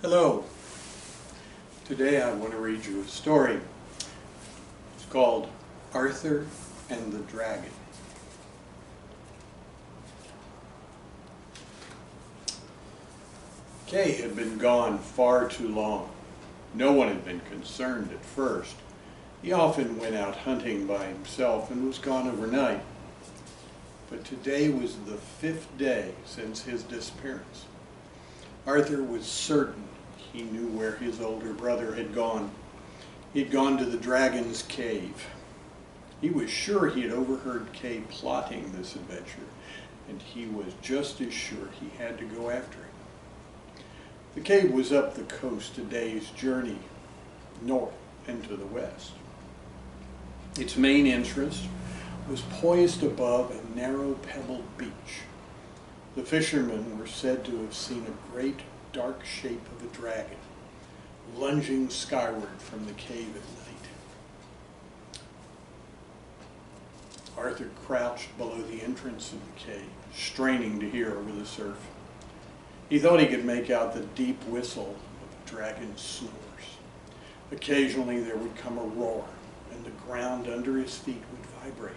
Hello. Today I want to read you a story. It's called Arthur and the Dragon. Kay had been gone far too long. No one had been concerned at first. He often went out hunting by himself and was gone overnight. But today was the 5th day since his disappearance. Arthur was certain he knew where his older brother had gone. He had gone to the dragon's cave. He was sure he had overheard Kay plotting this adventure, and he was just as sure he had to go after him. The cave was up the coast a day's journey north and to the west. Its main entrance was poised above a narrow pebbled beach. The fishermen were said to have seen a great dark shape of a dragon lunging skyward from the cave at night. Arthur crouched below the entrance of the cave, straining to hear over the surf. He thought he could make out the deep whistle of a dragon's snores. Occasionally there would come a roar, and the ground under his feet would vibrate.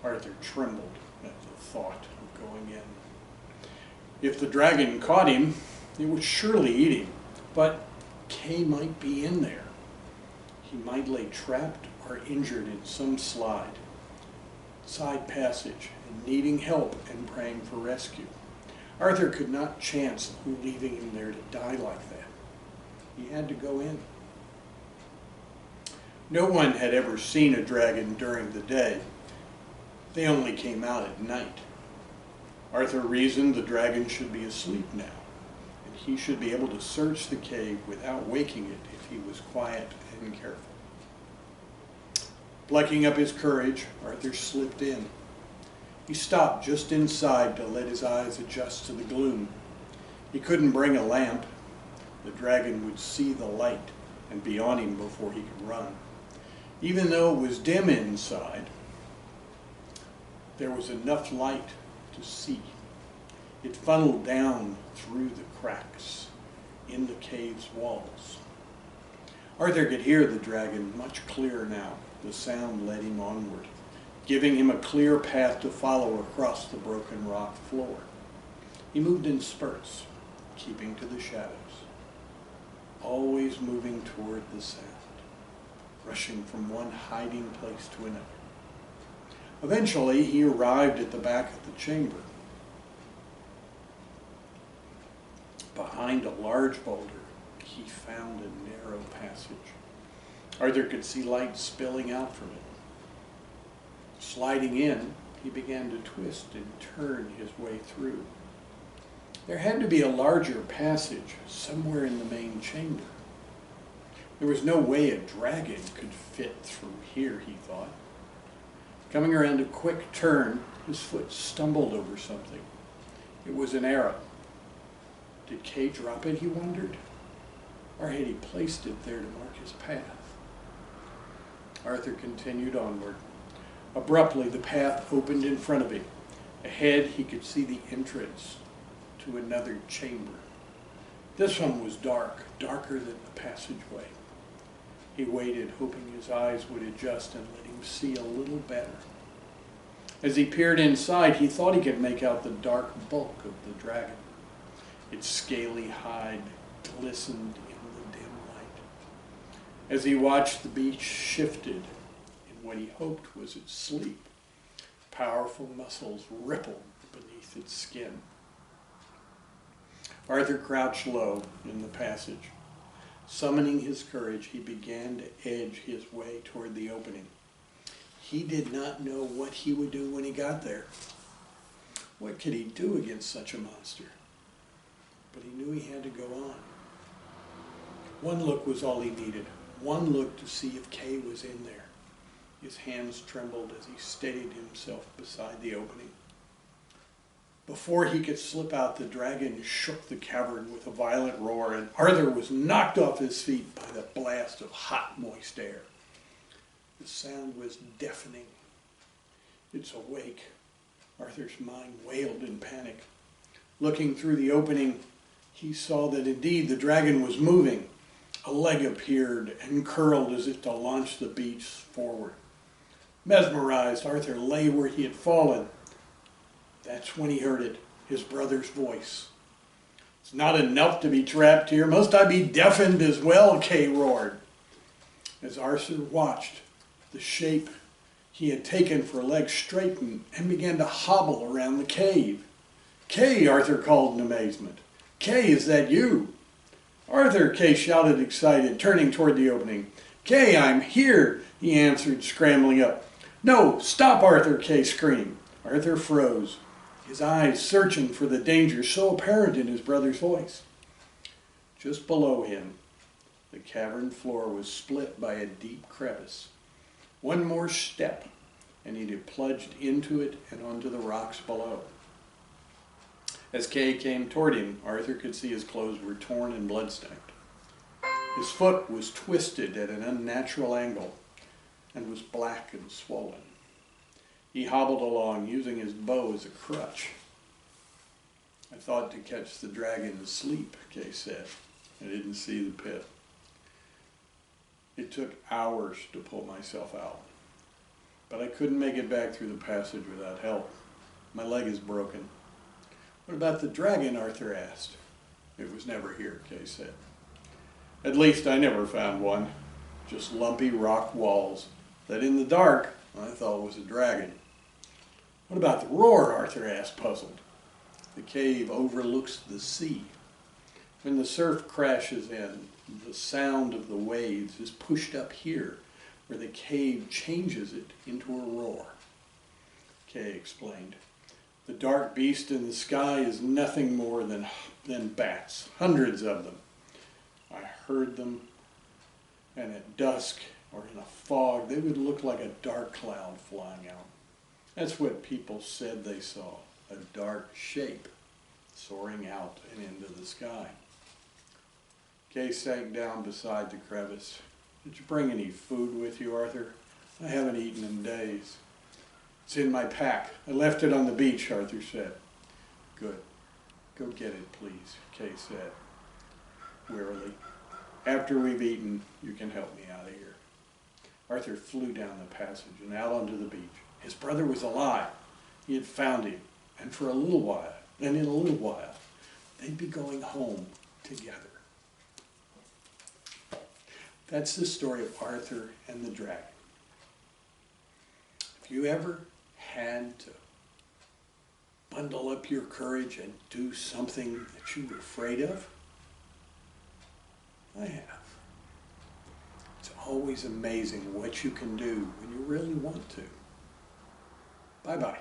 Arthur trembled at the thought of going in. If the dragon caught him, it would surely eat him, but Kay might be in there. He might lay trapped or injured in some side passage, and needing help and praying for rescue. Arthur could not chance leaving him there to die like that. He had to go in. No one had ever seen a dragon during the day. They only came out at night. Arthur reasoned the dragon should be asleep now, and he should be able to search the cave without waking it if he was quiet and careful. Plucking up his courage, Arthur slipped in. He stopped just inside to let his eyes adjust to the gloom. He couldn't bring a lamp. The dragon would see the light and be on him before he could run. Even though it was dim inside, there was enough light to see. It funneled down through the cracks in the cave's walls. Arthur could hear the dragon much clearer now. The sound led him onward, giving him a clear path to follow across the broken rock floor. He moved in spurts, keeping to the shadows, always moving toward the sound, rushing from one hiding place to another. Eventually, he arrived at the back of the chamber. Behind a large boulder, he found a narrow passage. Arthur could see light spilling out from it. Sliding in, he began to twist and turn his way through. There had to be a larger passage somewhere in the main chamber. There was no way a dragon could fit through here, he thought. Coming around a quick turn, his foot stumbled over something. It was an arrow. Did Kay drop it, he wondered? Or had he placed it there to mark his path? Arthur continued onward. Abruptly, the path opened in front of him. Ahead, he could see the entrance to another chamber. This one was dark, darker than the passageway. He waited, hoping his eyes would adjust and let him see a little better. As he peered inside, he thought he could make out the dark bulk of the dragon. Its scaly hide glistened in the dim light. As he watched, the beach shifted in what he hoped was its sleep. Powerful muscles rippled beneath its skin. Arthur crouched low in the passage. Summoning his courage, he began to edge his way toward the opening. He did not know what he would do when he got there. What could he do against such a monster? But he knew he had to go on. One look was all he needed. One look to see if Kay was in there. His hands trembled as he steadied himself beside the opening. Before he could slip out, the dragon shook the cavern with a violent roar, and Arthur was knocked off his feet by the blast of hot, moist air. The sound was deafening. "It's awake." Arthur's mind wailed in panic. Looking through the opening, He saw that indeed the dragon was moving. A leg appeared and curled as if to launch the beast forward. Mesmerized, Arthur lay where he had fallen. That's when he heard it, his brother's voice. "It's not enough to be trapped here. Must I be deafened as well?" Kay roared. As Arthur watched, the shape he had taken for a leg straightened and began to hobble around the cave. "Kay," Arthur called in amazement. "Kay, is that you?" "Arthur," Kay shouted, excited, turning toward the opening. "Kay, I'm here," he answered, scrambling up. "No, stop, Arthur," Kay screamed. Arthur froze, his eyes searching for the danger so apparent in his brother's voice. Just below him, the cavern floor was split by a deep crevice. One more step, and he'd have plunged into it and onto the rocks below. As Kay came toward him, Arthur could see his clothes were torn and blood-stained. His foot was twisted at an unnatural angle and was black and swollen. He hobbled along, using his bow as a crutch. "I thought to catch the dragon asleep," Kay said. "I didn't see the pit. It took hours to pull myself out, but I couldn't make it back through the passage without help. My leg is broken." "What about the dragon?" Arthur asked. "It was never here," Kay said. "At least I never found one. Just lumpy rock walls that in the dark I thought was a dragon." "What about the roar?" Arthur asked, puzzled. "The cave overlooks the sea. When the surf crashes in, the sound of the waves is pushed up here, where the cave changes it into a roar," Kay explained. "The dark beast in the sky is nothing more than bats, hundreds of them. I heard them, and at dusk or in a fog, they would look like a dark cloud flying out. That's what people said they saw, a dark shape soaring out and into the sky." Kay sank down beside the crevice. "Did you bring any food with you, Arthur? I haven't eaten in days." "It's in my pack. I left it on the beach," Arthur said. "Good. Go get it, please," Kay said wearily. "After we've eaten, you can help me out of here." Arthur flew down the passage and out onto the beach. His brother was alive. He had found him, and in a little while, they'd be going home together. That's the story of Arthur and the dragon. If you ever had to bundle up your courage and do something that you were afraid of, I have. It's always amazing what you can do when you really want to. Bye-bye.